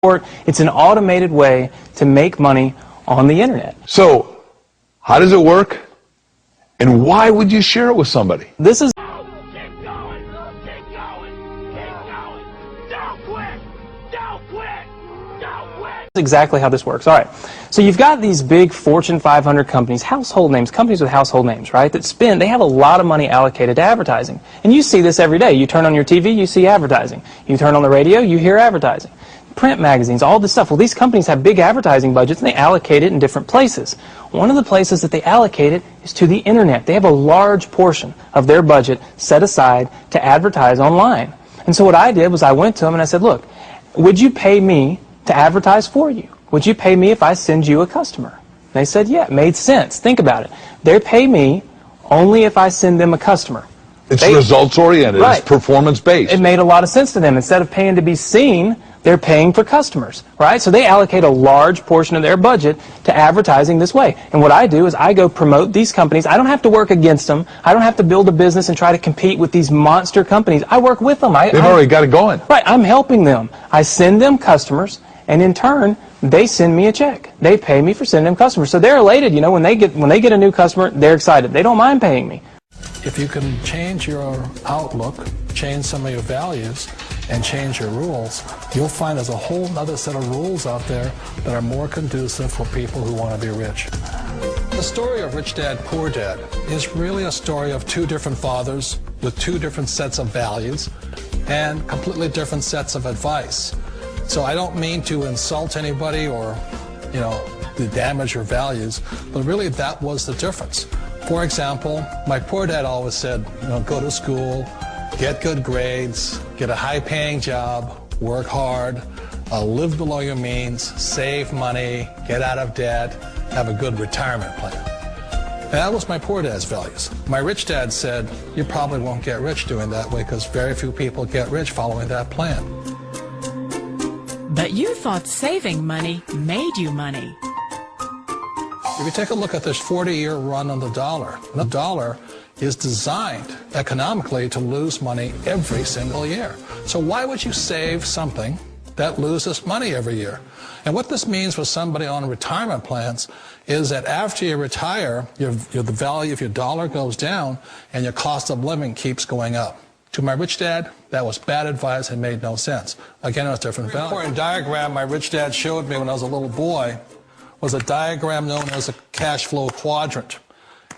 It's an automated way to make money on the internet. So, how does it work? And why would you share it with somebody? This is Keep going! Keep going! Keep going! Don't quit! Don't quit! Don't quit! exactly how this works. All right. So you've got these big Fortune 500 companies, household names, companies with household names, right, that spend, they have a lot of money allocated to advertising. And you see this every day. You turn on your TV, you see advertising. You turn on the radio, you hear advertising. Print magazines, all this stuff. Well, these companies have big advertising budgets and they allocate it in different places. One of the places that they allocate it is to the internet. They have a large portion of their budget set aside to advertise online. And so what I did was I went to them and I said, look, would you pay me to advertise for you? Would you pay me if I send you a customer? They said, yeah, it made sense. Think about it. They pay me only if I send them a customer. It's results-oriented. Right. It's performance-based. It made a lot of sense to them. Instead of paying to be seen, they're paying for customers, right? So they allocate a large portion of their budget to advertising this way. And what I do is I go promote these companies. I don't have to work against them. I don't have to build a business and try to compete with these monster companies. I work with them. They've already got it going. Right. I'm helping them. I send them customers, and in turn, they send me a check. They pay me for sending them customers. So they're elated. You know, when they get a new customer, they're excited. They don't mind paying me. If you can change your outlook, change some of your values, and change your rules, you'll find there's a whole other set of rules out there that are more conducive for people who want to be rich. The story of Rich Dad, Poor Dad is really a story of two different fathers with two different sets of values and completely different sets of advice. So I don't mean to insult anybody or, you know, to damage your values, but really that was the difference. For example, my poor dad always said, you know, go to school, get good grades, get a high-paying job, work hard, live below your means, save money, get out of debt, have a good retirement plan. And that was my poor dad's values. My rich dad said, you probably won't get rich doing that way because very few people get rich following that plan. But you thought saving money made you money. If you take a look at this 40-year run on the dollar is designed economically to lose money every single year. So why would you save something that loses money every year? And what this means for somebody on retirement plans is that after you retire, the value of your dollar goes down and your cost of living keeps going up. To my rich dad, that was bad advice and made no sense. Again, it was different value. An important diagram my rich dad showed me when I was a little boy was a diagram known as a cash flow quadrant.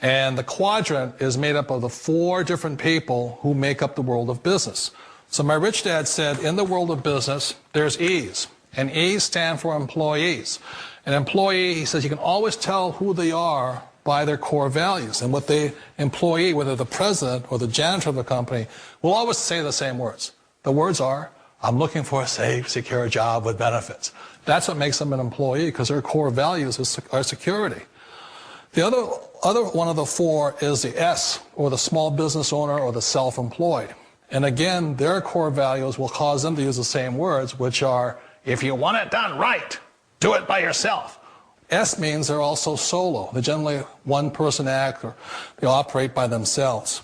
And the quadrant is made up of the four different people who make up the world of business. So my rich dad said, in the world of business, there's E's. And E's stand for employees. An employee, he says, you can always tell who they are by their core values. And what the employee, whether the president or the janitor of the company, will always say the same words. The words are, I'm looking for a safe, secure job with benefits. That's what makes them an employee, because their core values are security. The other one of the four is the S, or the small business owner or the self-employed. And again, their core values will cause them to use the same words, which are, if you want it done right, do it by yourself. S means they're also solo. They're generally one-person act, or they operate by themselves.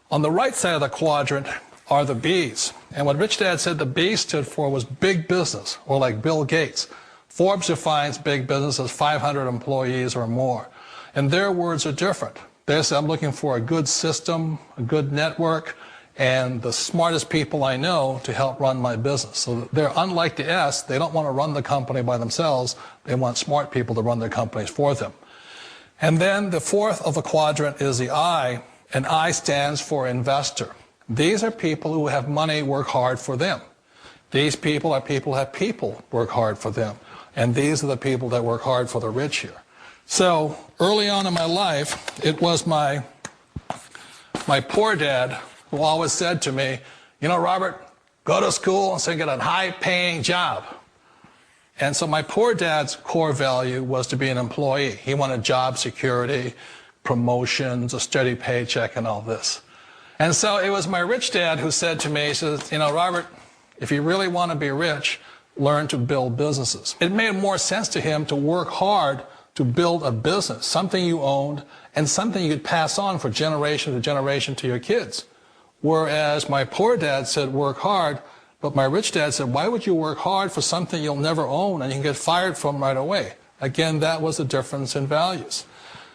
On the right side of the quadrant are the B's. And what Rich Dad said the B stood for was big business, or like Bill Gates. Forbes defines big business as 500 employees or more. And their words are different. They say, I'm looking for a good system, a good network, and the smartest people I know to help run my business. So they're unlike the S. They don't want to run the company by themselves. They want smart people to run their companies for them. And then the fourth of the quadrant is the I, and I stands for investor. These are people who have money work hard for them. These people are people who have people work hard for them. And these are the people that work hard for the rich here. So early on in my life, it was my poor dad who always said to me, you know, Robert, go to school and so get a high-paying job. And so my poor dad's core value was to be an employee. He wanted job security, promotions, a steady paycheck, and all this. And so it was my rich dad who said to me, he says, you know, Robert, if you really want to be rich, learn to build businesses. It made more sense to him to work hard to build a business, something you owned, and something you could pass on for generation to generation to your kids. Whereas my poor dad said work hard, But my rich dad said, why would you work hard for something you'll never own and you can get fired from right away? Again, that was the difference in values.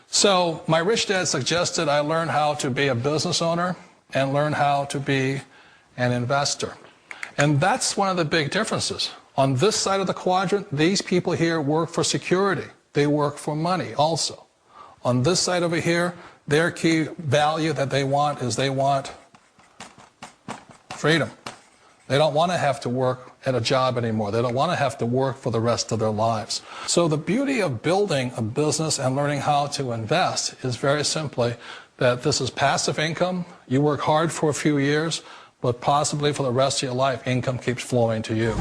So my rich dad suggested I learn how to be a business owner and learn how to be an investor. And that's one of the big differences. On this side of the quadrant, these people here work for security. They work for money also. On this side over here, their key value that they want is they want freedom. They don't want to have to work at a job anymore. They don't want to have to work for the rest of their lives. So the beauty of building a business and learning how to invest is very simply that this is passive income. You work hard for a few years, but possibly for the rest of your life, income keeps flowing to you.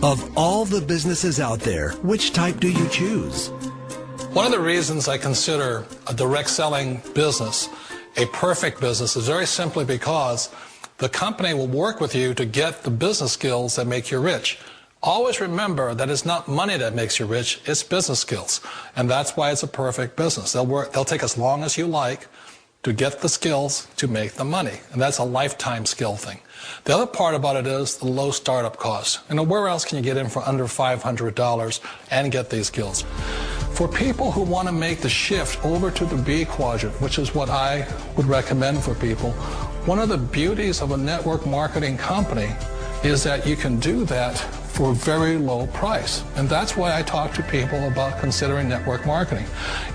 Of all the businesses out there, which type do you choose? One of the reasons I consider a direct selling business a perfect business is very simply because the company will work with you to get the business skills that make you rich. Always remember that it's not money that makes you rich, it's business skills. And that's why it's a perfect business. They'll take as long as you like to get the skills to make the money. And that's a lifetime skill thing. The other part about it is the low startup cost. You know, where else can you get in for under $500 and get these skills? For people who want to make the shift over to the B quadrant, which is what I would recommend for people, one of the beauties of a network marketing company is that you can do that for a very low price. And that's why I talk to people about considering network marketing.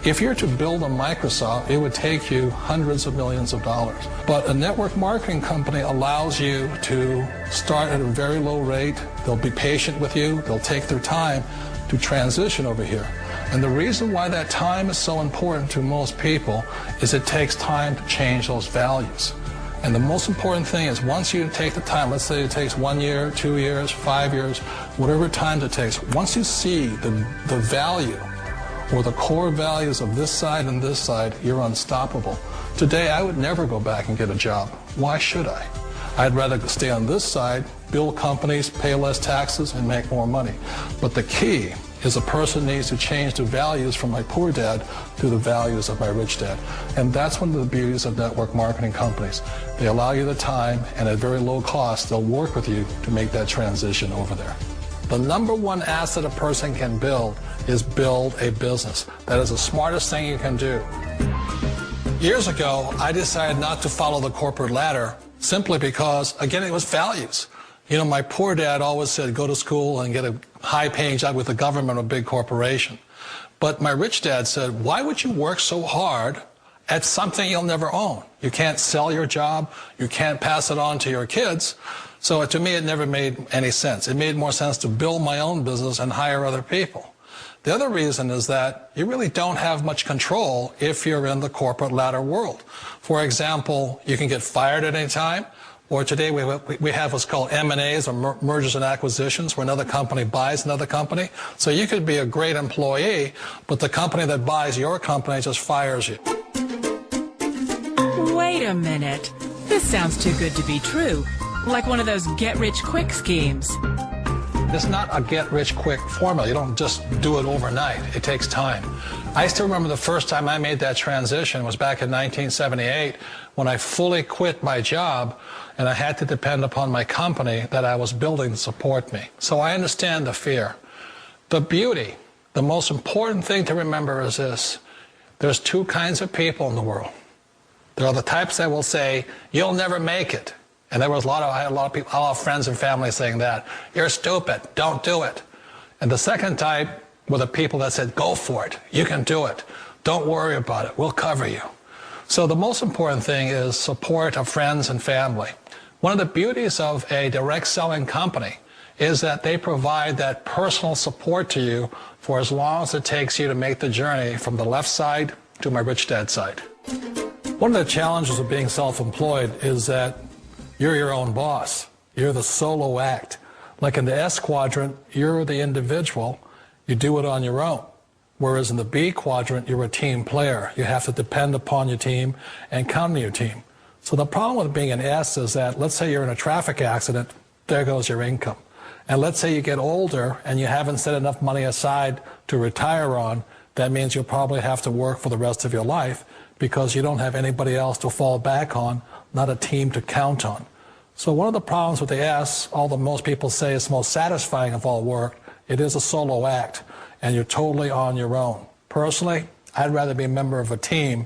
If you're to build a Microsoft, it would take you hundreds of millions of dollars. But a network marketing company allows you to start at a very low rate. They'll be patient with you. They'll take their time to transition over here. And the reason why that time is so important to most people is it takes time to change those values. And the most important thing is once you take the time, let's say it takes 1 year, 2 years, 5 years, whatever time it takes, once you see the value or the core values of this side and this side, you're unstoppable. Today, I would never go back and get a job. Why should I? I'd rather stay on this side, build companies, pay less taxes, and make more money. But the key is a person needs to change the values from my poor dad to the values of my rich dad. And that's one of the beauties of network marketing companies. They allow you the time, and at very low cost, they'll work with you to make that transition over there. The number one asset a person can build is build a business. That is the smartest thing you can do. Years ago, I decided not to follow the corporate ladder simply because, again, it was values. You know, my poor dad always said, go to school and get a high-paying job with the government or a big corporation. But my rich dad said, why would you work so hard at something you'll never own? You can't sell your job. You can't pass it on to your kids. So to me, it never made any sense. It made more sense to build my own business and hire other people. The other reason is that you really don't have much control if you're in the corporate ladder world. For example, you can get fired at any time. Or today we have what's called M&As, or mergers and acquisitions, where another company buys another company. So you could be a great employee, but the company that buys your company just fires you. Wait a minute. This sounds too good to be true. Like one of those get-rich-quick schemes. It's not a get-rich-quick formula. You don't just do it overnight. It takes time. I still remember the first time I made that transition was back in 1978 when I fully quit my job and I had to depend upon my company that I was building to support me. So I understand the fear. The beauty, the most important thing to remember is this. There's two kinds of people in the world. There are the types that will say, you'll never make it. And I had a lot of people, a lot of friends and family saying that. You're stupid. Don't do it. And the second type were the people that said, go for it. You can do it. Don't worry about it. We'll cover you. So the most important thing is support of friends and family. One of the beauties of a direct selling company is that they provide that personal support to you for as long as it takes you to make the journey from the left side to my rich dad side. One of the challenges of being self-employed is that you're your own boss. You're the solo act. Like in the S quadrant, you're the individual. You do it on your own. Whereas in the B quadrant, you're a team player. You have to depend upon your team and count on your team. So the problem with being an S is that, let's say you're in a traffic accident, there goes your income. And let's say you get older and you haven't set enough money aside to retire on, that means you'll probably have to work for the rest of your life because you don't have anybody else to fall back on, not a team to count on. So one of the problems with the S, although most people say it's most satisfying of all work, it is a solo act, and you're totally on your own. Personally, I'd rather be a member of a team.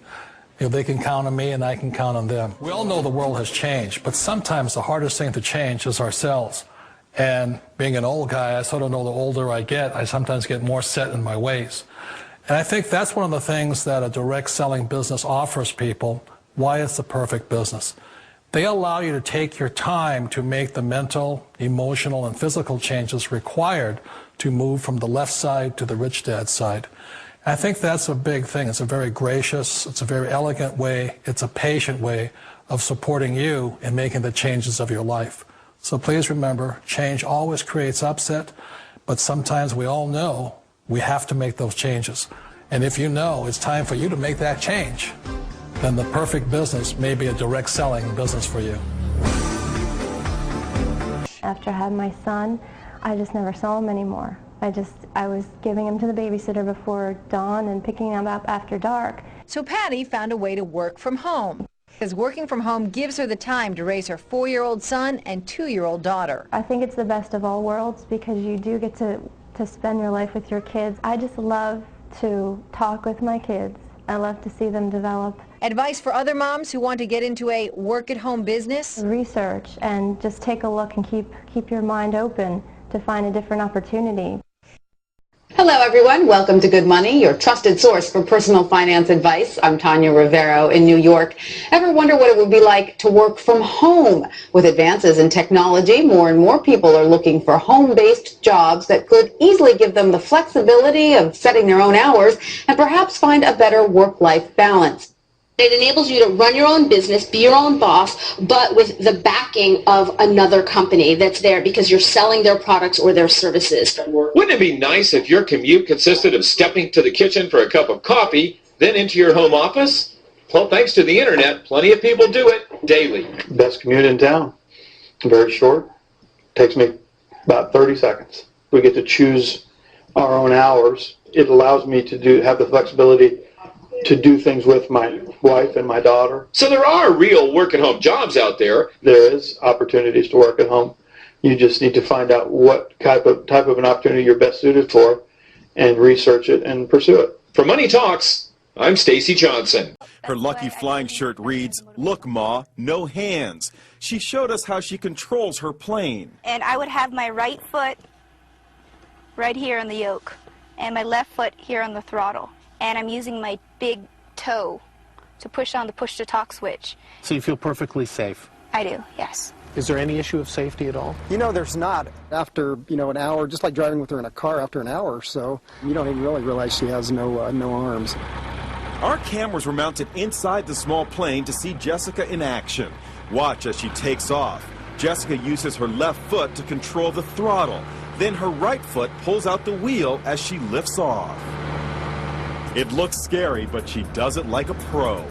They can count on me and I can count on them. We all know the world has changed, but sometimes the hardest thing to change is ourselves. And being an old guy, I sort of know the older I get, I sometimes get more set in my ways. And I think that's one of the things that a direct selling business offers people, why it's the perfect business. They allow you to take your time to make the mental, emotional, and physical changes required to move from the left side to the rich dad side. I think that's a big thing. It's a very gracious, it's a very elegant way, it's a patient way of supporting you in making the changes of your life. So please remember, change always creates upset, but sometimes we all know we have to make those changes. And if you know it's time for you to make that change, then the perfect business may be a direct selling business for you. After I had my son, I just never saw him anymore. I was giving him to the babysitter before dawn and picking him up after dark. So Patty found a way to work from home, because working from home gives her the time to raise her 4-year-old son and 2-year-old daughter. I think it's the best of all worlds because you do get to spend your life with your kids. I just love to talk with my kids. I love to see them develop. Advice for other moms who want to get into a work-at-home business? Research and just take a look and keep your mind open to find a different opportunity. Hello everyone, welcome to Good Money, your trusted source for personal finance advice. I'm Tanya Rivero in New York. Ever wonder what it would be like to work from home? With advances in technology, more and more people are looking for home-based jobs that could easily give them the flexibility of setting their own hours and perhaps find a better work-life balance. It enables you to run your own business, be your own boss, but with the backing of another company that's there because you're selling their products or their services. Wouldn't it be nice if your commute consisted of stepping to the kitchen for a cup of coffee, then into your home office? Well, thanks to the internet, plenty of people do it daily. Best commute in town. Very short. Takes me about 30 seconds. We get to choose our own hours. It allows me to have the flexibility to do things with my wife and my daughter. So there are real work-at-home jobs out there. There is opportunities to work at home. You just need to find out what type of an opportunity you're best suited for and research it and pursue it. For Money Talks, I'm Stacy Johnson. Her lucky flying shirt reads, "Look, Ma, no hands." She showed us how she controls her plane. And I would have my right foot right here on the yoke and my left foot here on the throttle. And I'm using my big toe to push on the push-to-talk switch. So you feel perfectly safe? I do, yes. Is there any issue of safety at all? You know, there's not. After, an hour, just like driving with her in a car after an hour or so, you don't even really realize she has no arms. Our cameras were mounted inside the small plane to see Jessica in action. Watch as she takes off. Jessica uses her left foot to control the throttle. Then her right foot pulls out the wheel as she lifts off. It looks scary, but she does it like a pro.